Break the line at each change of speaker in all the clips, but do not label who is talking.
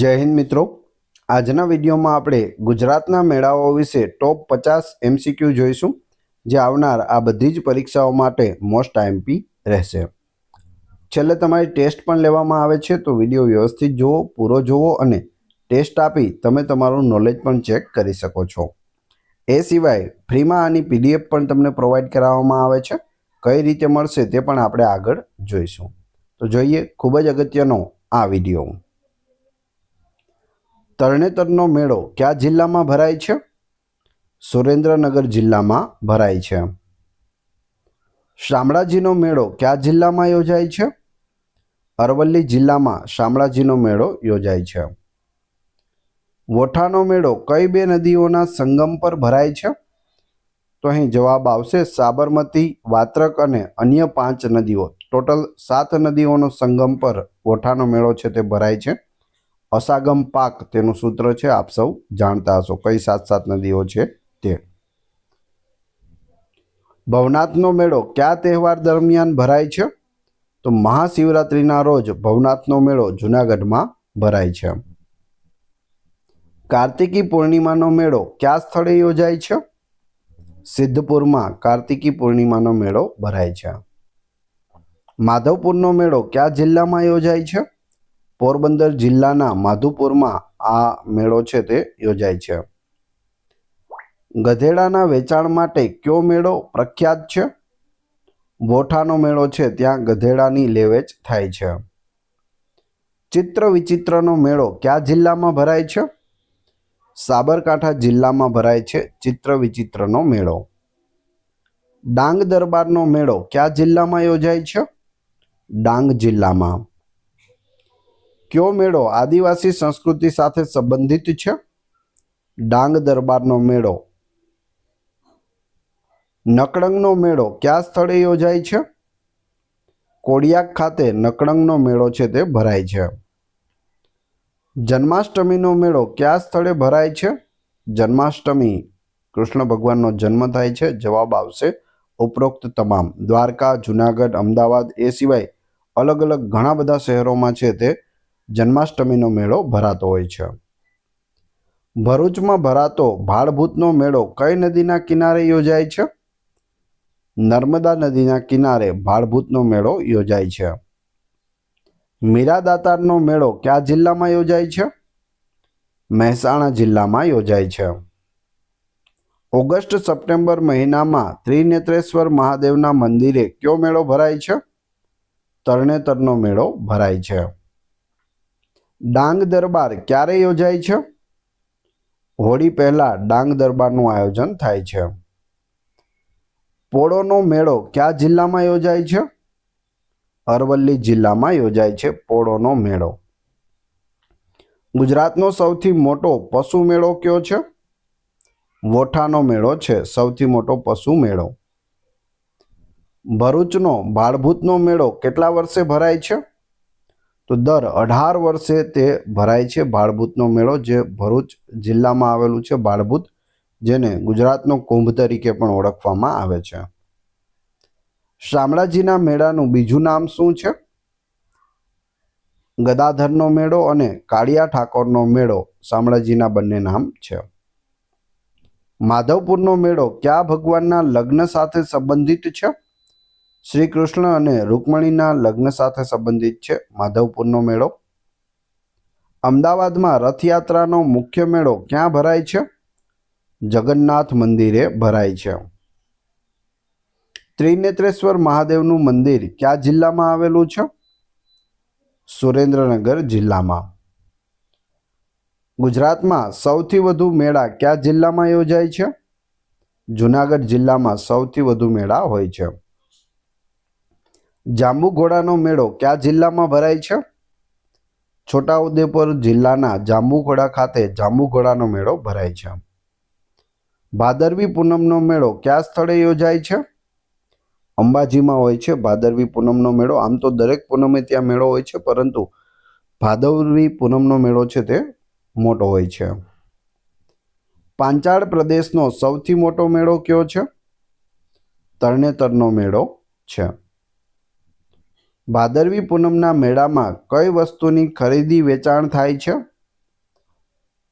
જય હિન્દ મિત્રો, આજના વિડીયોમાં આપણે ગુજરાતના મેળાઓ વિશે ટોપ 50 MCQ જોઈશું, જે આવનાર આ બધી જ પરીક્ષાઓ માટે મોસ્ટ આઈએમપી રહેશે. છેલ્લે તમારી ટેસ્ટ પણ લેવામાં આવે છે, તો વિડીયો વ્યવસ્થિત જુઓ, પૂરો જુઓ અને ટેસ્ટ આપી તમે તમારું નોલેજ પણ ચેક કરી શકો છો. એ સિવાય ફ્રીમાં આની PDF પણ તમને પ્રોવાઈડ કરાવવામાં આવે છે. કઈ રીતે મળશે તે પણ આપણે આગળ જોઈશું. તો જોઈએ ખૂબ જ અગત્યનો આ વિડીયો. તરણેતરનો મેળો કયા જિલ્લામાં ભરાય છે? સુરેન્દ્રનગર જિલ્લામાં ભરાય છે. શામળાજીનો મેળો કયા જિલ્લામાં યોજાય છે? અરવલ્લી જિલ્લામાં શામળાજીનો મેળો યોજાય છે. વોઠાનો મેળો કઈ બે નદીઓના સંગમ પર ભરાય છે? તો અહીં જવાબ આવશે સાબરમતી, વાત્રક અને અન્ય 5 નદીઓ. ટોટલ 7 નદીઓનો સંગમ પર વોઠાનો મેળો છે તે ભરાય છે. અસાગમ પાક તેનું સૂત્ર છે, આપ સૌ જાણતા હશો કઈ 7 નદીઓ છે તે. ભવનાથનો મેળો કયા તહેવાર દરમિયાન ભરાય છે? તો મહાશિવરાત્રિના રોજ ભવનાથનો મેળો જૂનાગઢમાં ભરાય છે. કાર્તિકી પૂર્ણિમાનો મેળો કયા સ્થળે યોજાય છે? સિદ્ધપુરમાં કાર્તિકી પૂર્ણિમાનો મેળો ભરાય છે. માધવપુરનો મેળો કયા જિલ્લામાં યોજાય છે? પોરબંદર જિલ્લાના માધુપુરમાં આ મેળો છે તે યોજાય છે. ગધેડાના વેચાણ માટે કયો મેળો પ્રખ્યાત છે? વોઠાનો મેળો છે, ત્યાં ગધેડાની લેવેચ થાય છે. ચિત્ર વિચિત્રનો મેળો કયા જિલ્લામાં ભરાય છે? સાબરકાંઠા જિલ્લામાં ભરાય છે ચિત્ર વિચિત્રનો મેળો. ડાંગ દરબારનો મેળો કયા જિલ્લામાં યોજાય છે? ડાંગ જિલ્લામાં. કયો મેળો આદિવાસી સંસ્કૃતિ સાથે સંબંધિત છે? ડાંગ દરબારનો મેળો. નકળંગનો મેળો કયા સ્થળે યોજાય છે? કોડિયાક ખાતે નકળંગનો મેળો છે તે ભરાય છે. જન્માષ્ટમીનો મેળો કયા સ્થળે ભરાય છે? જન્માષ્ટમી કૃષ્ણ ભગવાનનો જન્મ થાય છે. જવાબ આવશે ઉપરોક્ત તમામ. દ્વારકા, જૂનાગઢ, અમદાવાદ એ સિવાય અલગ અલગ ઘણા બધા શહેરોમાં છે તે જન્માષ્ટમીનો મેળો ભરાતો હોય છે. ભરૂચમાં ભરાતો ભાડભૂતનો મેળો કઈ નદીના કિનારે યોજાય છે? નર્મદા નદીના કિનારે ભાડભૂતનો મેળો યોજાય છે. મીરાદાતારનો મેળો કયા જિલ્લામાં યોજાય છે? મહેસાણા જિલ્લામાં યોજાય છે. ઓગસ્ટ સપ્ટેમ્બર મહિનામાં ત્રિનેત્રેશ્વર મહાદેવના મંદિરે કયો મેળો ભરાય છે? તરણેતરનો મેળો ભરાય છે. ડાંગ દરબાર ક્યારે યોજાય છે? હોળી પહેલા ડાંગ દરબારનું આયોજન થાય છે. પોળોનો મેળો કયા જિલ્લામાં યોજાય છે? અરવલ્લી જિલ્લામાં યોજાય છે પોળોનો મેળો. ગુજરાતનો સૌથી મોટો પશુ મેળો કયો છે? વોઠાનો મેળો છે સૌથી મોટો પશુ મેળો. ભરૂચનો ભાડભૂતનો મેળો કેટલા વર્ષે ભરાય છે? તો દર 18 વર્ષે તે ભરાય છે. ભાડભૂતનો મેળો જે ભરૂચ જિલ્લામાં આવેલું છે ભાડભૂત, જેને ગુજરાતનો કુંભ તરીકે પણ ઓળખવામાં આવે છે. શામળાજીના મેળાનું બીજું નામ શું છે? ગદાધરનો મેળો અને કાળિયા ઠાકોરનો મેળો શામળાજીના બંને નામ છે. માધવપુરનો મેળો કયા ભગવાનના લગ્ન સાથે સંબંધિત છે? શ્રી કૃષ્ણ અને રૂકમણીના લગ્ન સાથે સંબંધિત છે માધવપુરનો મેળો. અમદાવાદમાં રથયાત્રાનો મુખ્ય મેળો ક્યાં ભરાય છે? જગન્નાથ મંદિરે ભરાય છે. ત્રિનેત્રેશ્વર મહાદેવનું મંદિર કયા જિલ્લામાં આવેલું છે? સુરેન્દ્રનગર જિલ્લામાં. ગુજરાતમાં સૌથી વધુ મેળા કયા જિલ્લામાં યોજાય છે? જૂનાગઢ જિલ્લામાં સૌથી વધુ મેળા હોય છે. જાંબુઘોડાનો મેળો કયા જિલ્લામાં ભરાય છે? છોટાઉદેપુર જિલ્લાના જાંબુઘોડા ખાતે જાંબુઘોડાનો મેળો ભરાય છે. ભાદરવી પૂનમનો મેળો કયા સ્થળે યોજાય છે? અંબાજીમાં હોય છે ભાદરવી પૂનમનો મેળો. આમ તો દરેક પૂનમે ત્યાં મેળો હોય છે, પરંતુ ભાદરવી પૂનમનો મેળો છે તે મોટો હોય છે. પાંચાળ પ્રદેશનો સૌથી મોટો મેળો કયો છે? તરણેતરનો મેળો છે. ભાદરવી પૂનમના મેળામાં કઈ વસ્તુની ખરીદી વેચાણ થાય છે?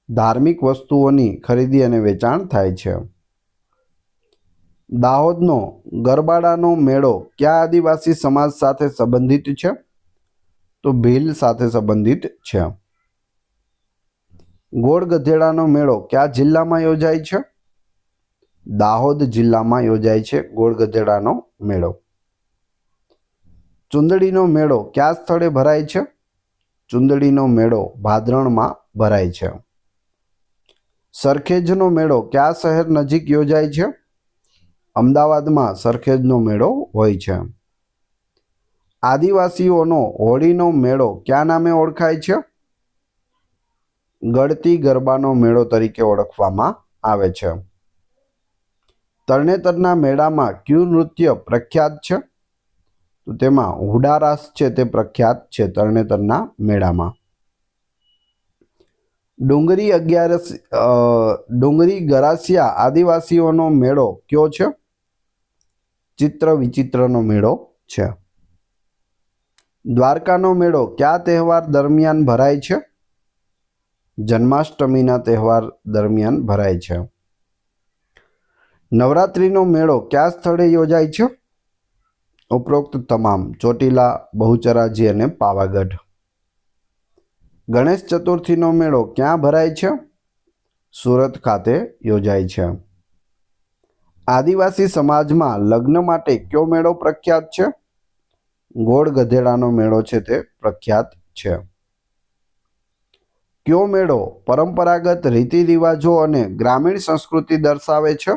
ધાર્મિક વસ્તુઓની ખરીદી અને વેચાણ થાય છે. દાહોદનો ગરબાડાનો મેળો કયા આદિવાસી સમાજ સાથે સંબંધિત છે? તો ભીલ સાથે સંબંધિત છે. ગોળ ગધેડાનો મેળો કયા જિલ્લામાં યોજાય છે? દાહોદ જિલ્લામાં યોજાય છે ગોળ ગધેડાનો મેળો. ચુંદડીનો મેળો કયા સ્થળે ભરાય છે? ચુંદડીનો મેળો ભાદરણમાં ભરાય છે. સરખેજનો મેળો કયા શહેર નજીક યોજાય છે? અમદાવાદમાં સરખેજનો મેળો હોય છે. આદિવાસીઓનો હોળીનો મેળો કયા નામે ઓળખાય છે? ગળતી ગરબાનો મેળો તરીકે ઓળખવામાં આવે છે. તરણેતરના મેળામાં કયું નૃત્ય પ્રખ્યાત છે? તો તેમાં હુડારાસ છે તે પ્રખ્યાત છે તરણેતરના મેળામાં. ડુંગરી ગરાસિયા આદિવાસીઓનો મેળો કયો છે? ચિત્ર વિચિત્રનો મેળો છે. દ્વારકાનો મેળો કયા તહેવાર દરમિયાન ભરાય છે? જન્માષ્ટમીના તહેવાર દરમિયાન ભરાય છે. નવરાત્રિનો મેળો કયા સ્થળે યોજાય છે? ઉપરોક્ત તમામ ચોટીલા, બહુચરાજી અને પાવાગઢ. ગણેશ ચતુર્થીનો મેળો ક્યાં ભરાય છે? સુરત ખાતે યોજાય છે. આદિવાસી સમાજમાં લગ્ન માટે કયો મેળો પ્રખ્યાત છે? ગોળ ગધેડાનો મેળો છે તે પ્રખ્યાત છે. કયો મેળો પરંપરાગત રીતિ રિવાજો અને ગ્રામીણ સંસ્કૃતિ દર્શાવે છે?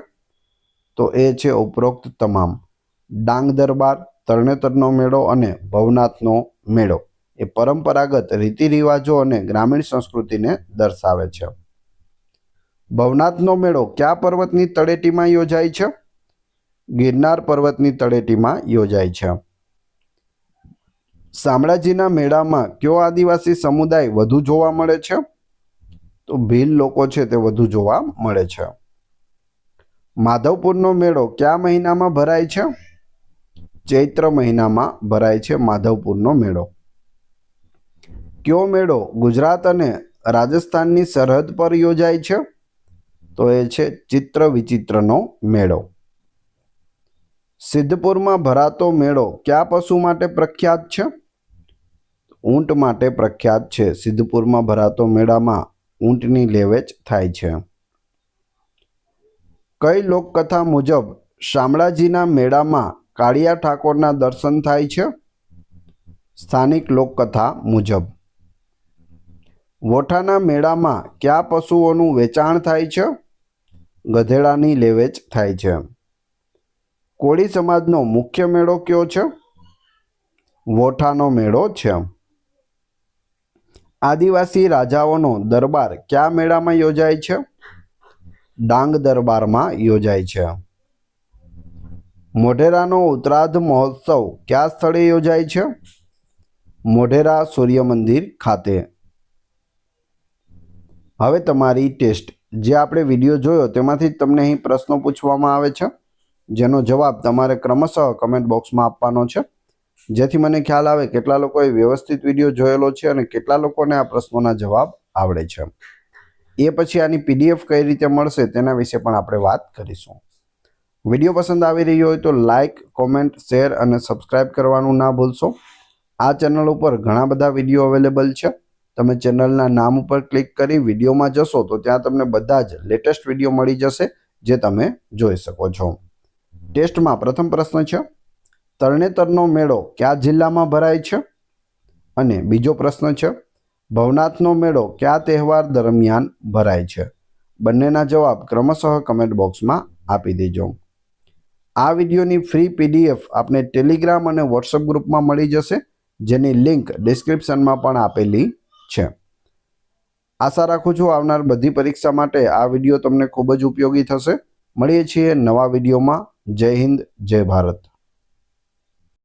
તો એ છે ઉપરોક્ત તમામ. ડાંગ દરબાર, તરણેતરનો મેળો અને ભવનાથનો મેળો એ પરંપરાગત રીતિ રિવાજો અને ગ્રામીણ સંસ્કૃતિને દર્શાવે છે. ભવનાથનો મેળો કયા પર્વતની તળેટીમાં યોજાય છે? ગિરનાર પર્વતની તળેટીમાં યોજાય છે. શામળાજીના મેળામાં કયો આદિવાસી સમુદાય વધુ જોવા મળે છે? તો ભીલ લોકો છે તે વધુ જોવા મળે છે. માધવપુરનો મેળો કયા મહિનામાં ભરાય છે? ચૈત્ર મહિનામાં ભરાય છે માધવપુરનો મેળો. કયો મેળો ગુજરાત અને રાજસ્થાનની સરહદ પર યોજાય છે? તો એ છે ચિત્ર વિચિત્રનો મેળો. સિદ્ધપુરમાં ભરાતો મેળો કયા પશુ માટે પ્રખ્યાત છે? ઊંટ માટે પ્રખ્યાત છે. સિદ્ધપુરમાં ભરાતો મેળામાં ઊંટની લેવેચ થાય છે. કઈ લોકકથા મુજબ શામળાજીના મેળામાં કાળિયા ઠાકોરના દર્શન થાય છે? સ્થાનિક લોકકથા મુજબ. વોઠાના મેળામાં કયા પશુઓનું વેચાણ થાય છે? ગધેડાની લેવેચ થાય છે. કોળી સમાજનો મુખ્ય મેળો કયો છે? વોઠાનો મેળો છે. આદિવાસી રાજાઓનો દરબાર કયા મેળામાં યોજાય છે? ડાંગ દરબારમાં યોજાય છે. મોઢેરાનો ઉત્તરાધ મહોત્સવ કયા સ્થળે યોજાય છે? મોઢેરા સૂર્ય મંદિર ખાતે. હવે તમારી ટેસ્ટ. જે આપણે વિડીયો જોયો તેમાંથી તમને અહીં પ્રશ્નો પૂછવામાં આવે છે, જેનો જવાબ તમારે ક્રમશઃ કમેન્ટ બોક્સમાં આપવાનો છે, જેથી મને ખ્યાલ આવે કેટલા લોકોએ વ્યવસ્થિત વિડીયો જોયેલો છે અને કેટલા લોકોને આ પ્રશ્નોના જવાબ આવડે છે. એ પછી આની PDF કઈ રીતે મળશે તેના વિશે પણ આપણે વાત કરીશું. વિડીયો પસંદ આવી રહ્યો હોય તો લાઇક, કોમેન્ટ, શેર અને સબસ્ક્રાઇબ કરવાનું ના ભૂલશો. આ ચેનલ ઉપર ઘણા બધા વિડીયો અવેલેબલ છે. તમે ચેનલના નામ ઉપર ક્લિક કરી વિડીયોમાં જશો તો ત્યાં તમને બધા જ લેટેસ્ટ વિડીયો મળી જશે જે તમે જોઈ શકો છો. ટેસ્ટમાં પ્રથમ પ્રશ્ન છે, તરણેતરનો મેળો કયા જિલ્લામાં ભરાય છે? અને બીજો પ્રશ્ન છે, ભવનાથનો મેળો કયા તહેવાર દરમિયાન ભરાય છે? બંનેના જવાબ ક્રમશઃ કમેન્ટ બોક્સમાં આપી દેજો. આ વિડીયોની ફ્રી PDF આપને ટેલિગ્રામ અને વોટ્સઅપ ગ્રુપમાં મળી જશે, જેની લિંક ડિસ્ક્રિપ્શનમાં પણ આપેલી છે. આશા રાખું છું આવનાર બધી પરીક્ષા માટે આ વિડીયો તમને ખૂબ જ ઉપયોગી થશે. મળીએ છીએ નવા વિડીયોમાં. જય હિન્દ, જય ભારત.